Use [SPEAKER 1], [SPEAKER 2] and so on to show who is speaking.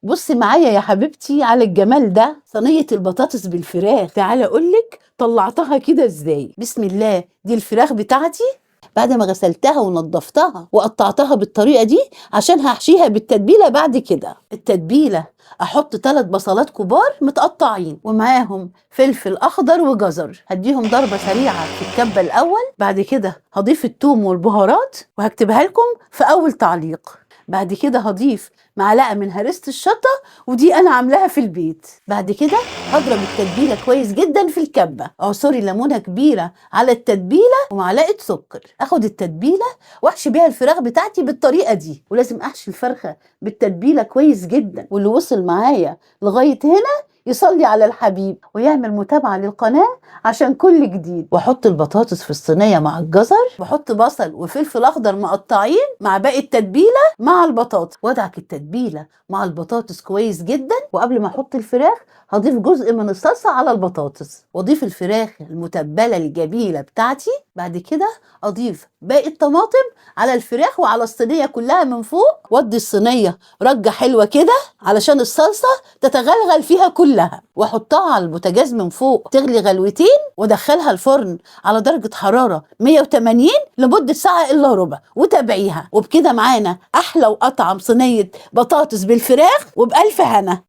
[SPEAKER 1] بصي معايا يا حبيبتي على الجمال ده، صينية البطاطس بالفراخ. تعالى اقولك طلعتها كده ازاي. بسم الله. دي الفراخ بتاعتي بعد ما غسلتها ونضفتها وقطعتها بالطريقة دي عشان هحشيها بالتتبيلة. بعد كده التتبيلة احط 3 بصلات كبار متقطعين ومعاهم فلفل اخضر وجزر، هديهم ضربة سريعة في الكبة الاول. بعد كده هضيف الثوم والبهارات وهكتبها لكم في اول تعليق. بعد كده هضيف معلقة من هريسة الشطة ودي انا عاملاها في البيت. بعد كده هضرب التتبيلة كويس جدا في الكبة، اعصري ليمونة كبيرة على التتبيلة ومعلقة سكر. اخد التتبيلة واحشي بيها الفراخ بتاعتي بالطريقة دي، ولازم احشي الفرخة بالتتبيلة كويس جدا. واللي وصل معايا لغاية هنا يصلي على الحبيب ويعمل متابعة للقناة عشان كل جديد. واحط البطاطس في الصينية مع الجزر، واحط بصل وفلفل اخضر مقطعين مع باقي التتبيلة مع البطاطس، وادعك التتبيلة مع البطاطس كويس جدا. وقبل ما احط الفراخ هضيف جزء من الصلصة على البطاطس واضيف الفراخ المتبلة الجميلة بتاعتي. بعد كده اضيف باقي الطماطم على الفراخ وعلى الصينية كلها من فوق، وادي الصينية رجة حلوة كده علشان الصلصة تتغلغل فيها كلها، واحطها على البوتاجاز من فوق تغلي غلوتين وادخلها الفرن على درجة حرارة 180 لمدة ساعة الا ربع وتابعيها. وبكده معانا احلى واطعم صينية بطاطس بالفراخ وبألف هنا.